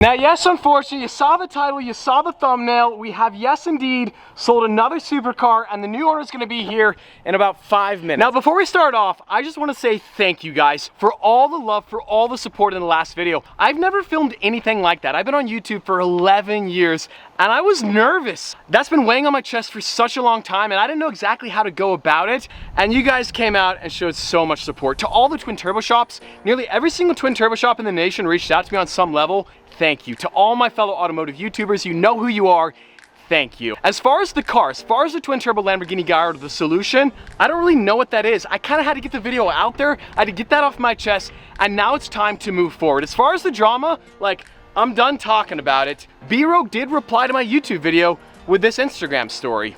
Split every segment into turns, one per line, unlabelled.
Now, yes, unfortunately, you saw the title, you saw the thumbnail. We have, yes, indeed, sold another supercar, and the new owner is going to be here in about 5 minutes. Now, before we start off, I just want to say thank you guys for all the love, for all the support in the last video. I've never filmed anything like that. I've been on YouTube for 11 years, and I was nervous. That's been weighing on my chest for such a long time, and I didn't know exactly how to go about it, and you guys came out and showed so much support. To all the twin turbo shops, nearly every single twin turbo shop in the nation reached out to me on some level. Thank you. To all my fellow automotive YouTubers, you know who you are. Thank you. As far as the car, as far as the twin turbo Lamborghini Gallardo, the solution, I don't really know what that is. I kind of had to get the video out there. I had to get that off my chest, and now it's time to move forward. As far as the drama, like, I'm done talking about it. B-Rogue did reply to my YouTube video with this Instagram story.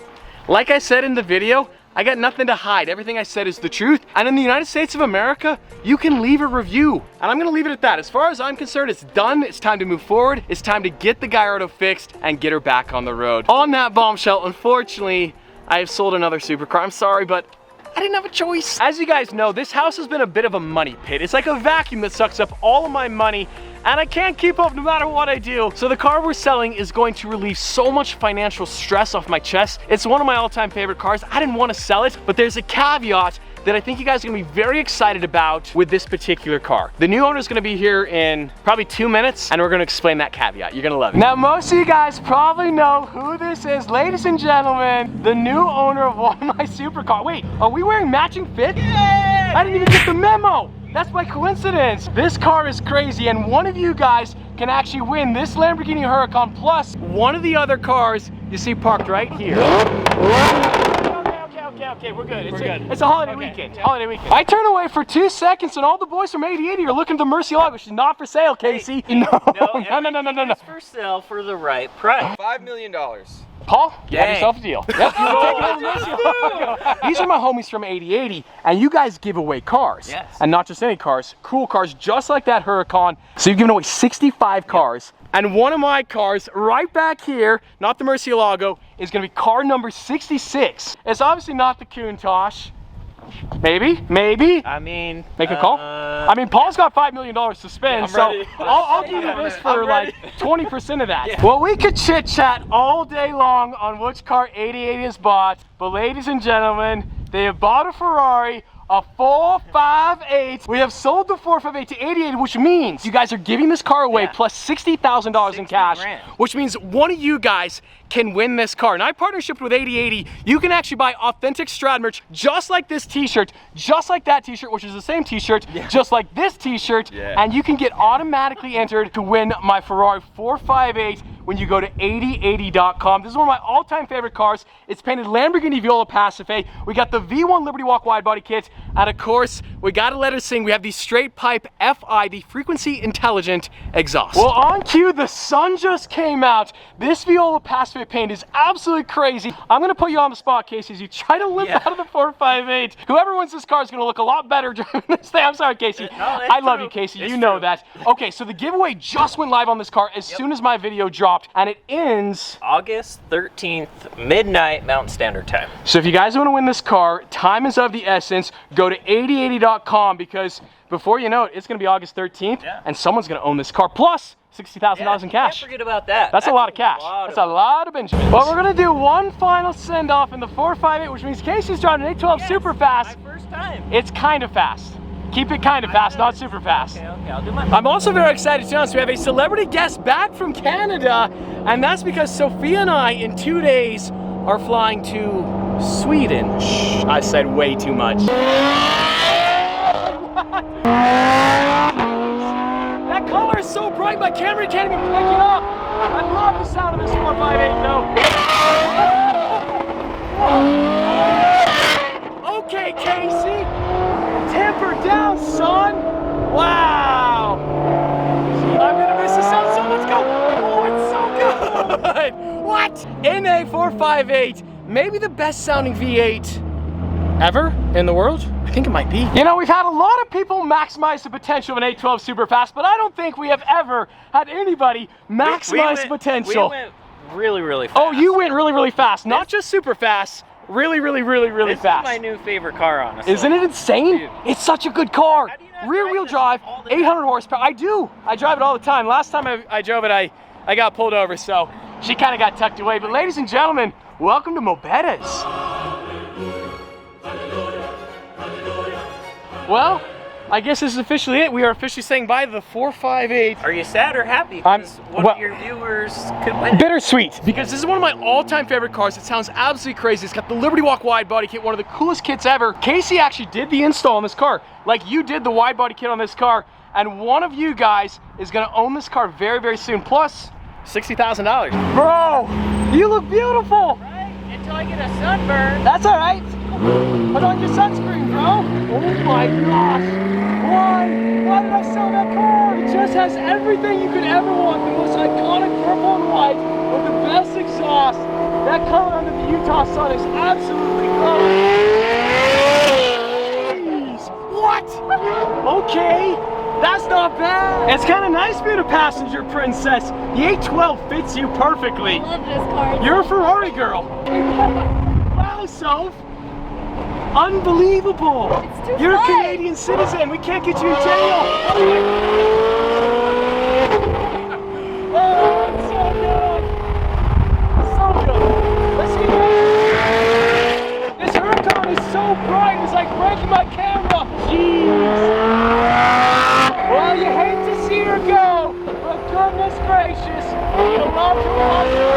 Like I said in the video, I got nothing to hide. Everything I said is the truth. And in the United States of America, you can leave a review. And I'm gonna leave it at that. As far as I'm concerned, it's done. It's time to move forward. It's time to get the Gallardo fixed and get her back on the road. On that bombshell, unfortunately, I have sold another supercar. I'm sorry, but I didn't have a choice. As you guys know, this house has been a bit of a money pit. It's like a vacuum that sucks up all of my money, and I can't keep up no matter what I do. So the car we're selling is going to relieve so much financial stress off my chest. It's one of my all-time favorite cars. I didn't want to sell it, but there's a caveat that I think you guys are gonna be very excited about with this particular car. The new owner is gonna be here in probably 2 minutes, and we're gonna explain that caveat. You're gonna love it. Now, most of you guys probably know who this is. Ladies and gentlemen, the new owner of one of my supercars. Wait, are we wearing matching fits? Yay! I didn't even get the memo. That's by coincidence. This car is crazy, and one of you guys can actually win this Lamborghini Huracan plus one of the other cars you see parked right here. Okay, we're good. It's a holiday weekend. Yep. Holiday weekend. I turn away for 2 seconds, and all the boys from 8080 are looking at the Murcielago. She's not for sale, Casey. Hey, no.
It's for sale for the right price.
$5 million.
Paul, you have yourself a deal. Yep, These are my homies from 8080, and you guys give away cars.
Yes.
And not just any cars, cool cars just like that Huracan. So you've given away 65 cars. And one of my cars right back here, not the Murcielago, is gonna be car number 66. It's obviously not the Countach. Maybe.
I mean,
make a call. I mean, Paul's got $5 million to spend, so I'll give you this for like 20% of that. Yeah. Well, we could chit chat all day long on which car 8080 has bought, but ladies and gentlemen, they have bought a Ferrari, a 458. We have sold the 458 to 8080, which means you guys are giving this car away plus $60,000 in cash, which means one of you guys can win this car. And I partnership with 8080. You can actually buy authentic Strad merch just like this t-shirt, just like that t-shirt, which is the same t-shirt, just like this t-shirt, and you can get automatically entered to win my Ferrari 458 when you go to 8080.com. This is one of my all-time favorite cars. It's painted Lamborghini Viola Pacife. We got the V1 Liberty Walk wide body kit, and of course, we gotta let her sing. We have the straight pipe FI, the frequency intelligent exhaust. Well, on cue, the sun just came out. This Viola Pacife paint is absolutely crazy. I'm gonna put you on the spot, Casey, as you try to limp out of the 458. Whoever wins this car is gonna look a lot better driving this thing. I'm sorry, Casey. No, I love you, Casey. You know that. Okay, so the giveaway just went live on this car as soon as my video dropped, and it ends
August 13th, midnight Mountain Standard Time.
So if you guys want to win this car, time is of the essence. Go to 8080.com, because before you know it, it's going to be August 13th, and someone's going to own this car, plus $60,000 in cash.
Can't forget about that.
That's a lot of cash. That's a lot of Benjamins. Well, we're going to do one final send-off in the 458, which means Casey's driving an 812 super fast.
My first time.
It's kind of fast. Keep it kind of fast, not super fast.
Okay, I'll do my
I'm also very excited to announce we have a celebrity guest back from Canada, and that's because Sophia and I, in 2 days, are flying to Sweden. Shh, I said way too much. That color is so bright, my camera can't even pick it up. I love the sound of this 458 though. Okay, Casey. Temper down, son. Wow. I'm gonna miss the sound so much. Go. Oh, it's so good. What? NA458, maybe the best sounding V8 ever in the world? I think it might be. You know, we've had a lot of people maximize the potential of an 812 Superfast, but I don't think we have ever had anybody maximize the potential.
We went really fast.
Oh, you went really fast. Not just super fast. Really fast.
This is my new favorite car, honestly.
Isn't it insane?
Dude.
It's such a good car.
How do you not
rear-wheel drive, 800 horsepower. I do. I drive it all the time. Last time I drove it, I got pulled over, so she kind of got tucked away. But ladies and gentlemen, welcome to Mobetta's. Well, I guess this is officially it. We are officially saying bye to the 458.
Are you sad or happy? Because one of your viewers could win it.
Bittersweet, because this is one of my all-time favorite cars. It sounds absolutely crazy. It's got the Liberty Walk wide body kit, one of the coolest kits ever. Casey actually did the install on this car, like you did the wide body kit on this car, and one of you guys is gonna own this car very, very soon, plus $60,000. Bro, you look beautiful.
Right, until I get a sunburn.
That's all right. Put on your sunscreen, bro. Oh my gosh. Why did I sell that car? It just has everything you could ever want. The most iconic purple and white with the best exhaust. That color under the Utah sun is absolutely gorgeous. What? Okay, that's not bad. It's kind of nice being a passenger princess. The 812 fits you perfectly.
I love this car.
You're a Ferrari girl. Wow, Soph. Unbelievable!
It's too
You're
fun.
a Canadian citizen. We can't get you in jail. Oh, it's so good. So good. Let's see that. This Huracan is so bright. It's like breaking my camera. Jeez. Well, you hate to see her go, but goodness gracious, you love to watch her.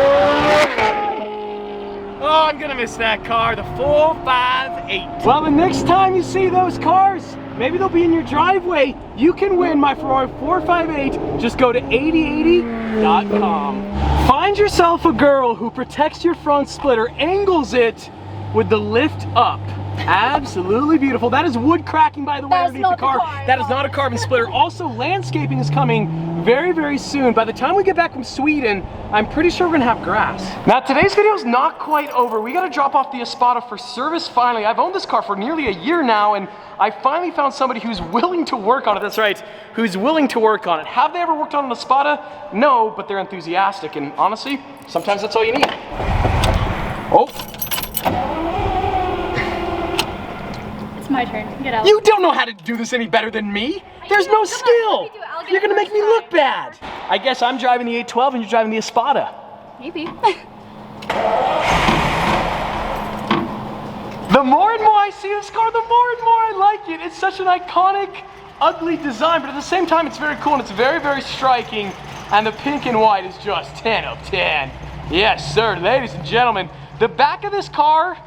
Oh, I'm gonna miss that car, the 458. Well, the next time you see those cars, maybe they'll be in your driveway. You can win my Ferrari 458. Just go to 8080.com. Find yourself a girl who protects your front splitter, angles it with the lift up. Absolutely beautiful. That is wood cracking, by the way, underneath the car. That is not a carbon splitter. Also, landscaping is coming very, very soon. By the time we get back from Sweden, I'm pretty sure we're gonna have grass. Now, today's video is not quite over. We gotta drop off the Espada for service finally. I've owned this car for nearly a year now, and I finally found somebody who's willing to work on it. That's right, who's willing to work on it. Have they ever worked on an Espada? No, but they're enthusiastic, and honestly, sometimes that's all you need. Oh.
It's my turn. Get out.
You don't know how to do this any better than me. There's no skill. You're gonna make me look bad. I guess I'm driving the 812 and you're driving the Espada.
Maybe.
The more and more I see this car, the more and more I like it. It's such an iconic, ugly design, but at the same time, it's very cool and it's very, very striking. And the pink and white is just 10 of 10. Yes, sir, ladies and gentlemen. The back of this car,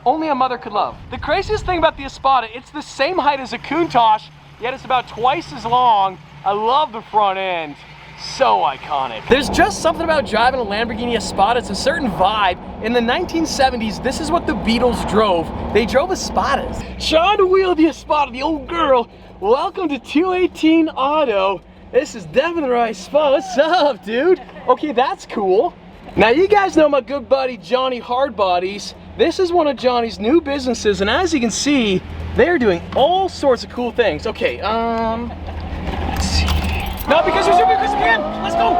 only a mother could love. The craziest thing about the Espada, it's the same height as a Countach, yet it's about twice as long. I love the front end. So iconic. There's just something about driving a Lamborghini Espada. It's a certain vibe. In the 1970s, this is what the Beatles drove. They drove Espadas. Trying to wheel the Espada, the old girl. Welcome to 218 Auto. This is Devin the right spot. What's up, dude? Okay, that's cool. Now, you guys know my good buddy Johnny Hardbodies. This is one of Johnny's new businesses, and as you can see, they're doing all sorts of cool things. Okay, let's see. No, because we're zooming because we can. Let's go.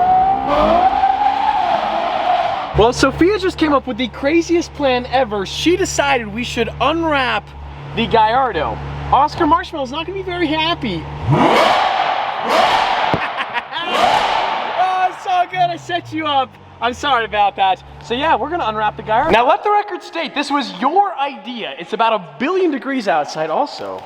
Well, Sophia just came up with the craziest plan ever. She decided we should unwrap the Gallardo. Oscar Marshmallow's not gonna be very happy. Oh, it's so good, I set you up. I'm sorry about that. So yeah, we're gonna unwrap the Gallardo. Now let the record state, this was your idea. It's about 1 billion degrees outside also.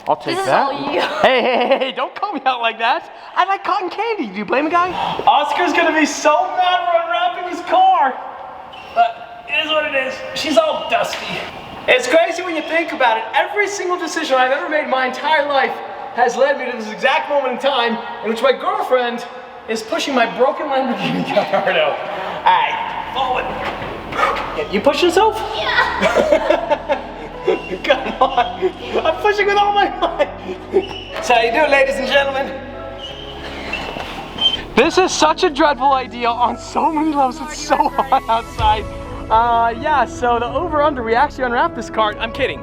I'll take
This is
that.
all you.
Hey, don't call me out like that. I like cotton candy. Do you blame a guy? Oscar's gonna be so mad for unwrapping his car. But it is what it is. She's all dusty. It's crazy when you think about it. Every single decision I've ever made in my entire life has led me to this exact moment in time in which my girlfriend is pushing my broken Lamborghini Gallardo. Alright, forward. You pushing yourself?
Yeah.
Come on. I'm pushing with all my might. That's how you do it, ladies and gentlemen. This is such a dreadful idea on so many levels. It's so hot outside. Yeah, so the over-under, we actually unwrapped this car. I'm kidding.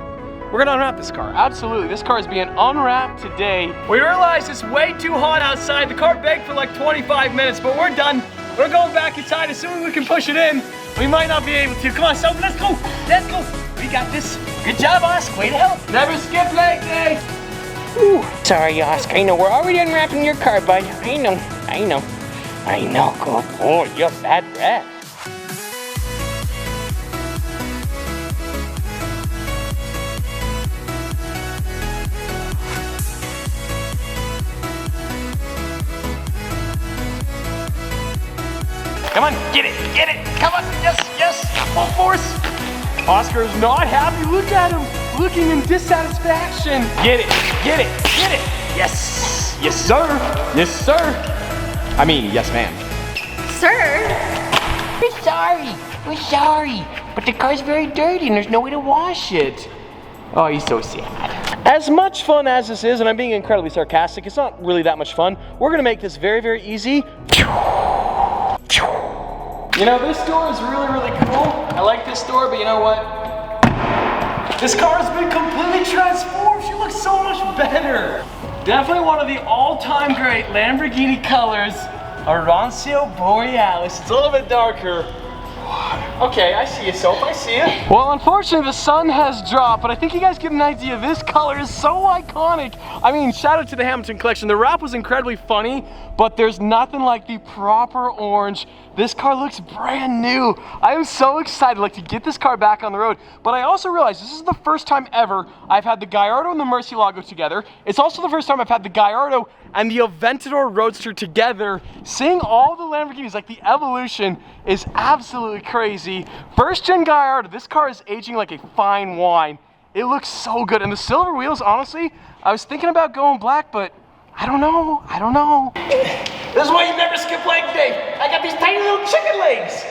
We're gonna unwrap this car. Absolutely, this car is being unwrapped today. We realized it's way too hot outside. The car begged for like 25 minutes, but we're done. We're going back inside. As soon as we can push it in, we might not be able to. Come on, Sophie, let's go. Let's go. We got this. Good job, Oscar. Way to help. Never skip leg day.
Ooh, sorry, Oscar. I know, we're already unwrapping your car, bud. I know. Good boy, you have bad breath.
Come on, get it, come on, yes, full force. Oscar is not happy, look at him, looking in dissatisfaction. Get it, yes sir, I mean, yes ma'am.
Sir?
We're sorry, but the car's very dirty and there's no way to wash it.
Oh, he's so sad. As much fun as this is, and I'm being incredibly sarcastic, it's not really that much fun. We're gonna make this very, very easy. You know, this door is really, really cool. I like this door, but you know what? This car has been completely transformed. She looks so much better. Definitely one of the all-time great Lamborghini colors, Arancio Borealis. It's a little bit darker. Okay, I see you, Soap, I see you. Well, unfortunately, the sun has dropped, but I think you guys get an idea. This color is so iconic. I mean, shout out to the Hamilton collection. The wrap was incredibly funny, but there's nothing like the proper orange. This car looks brand new. I am so excited to get this car back on the road, but I also realized this is the first time ever I've had the Gallardo and the Murcielago together. It's also the first time I've had the Gallardo and the Aventador Roadster together. Seeing all the Lamborghinis, like the evolution, is absolutely crazy. First gen Gallardo, this car is aging like a fine wine. It looks so good, and the silver wheels, honestly, I was thinking about going black, but I don't know. This is why you never skip leg day. I got these tiny little chicken legs.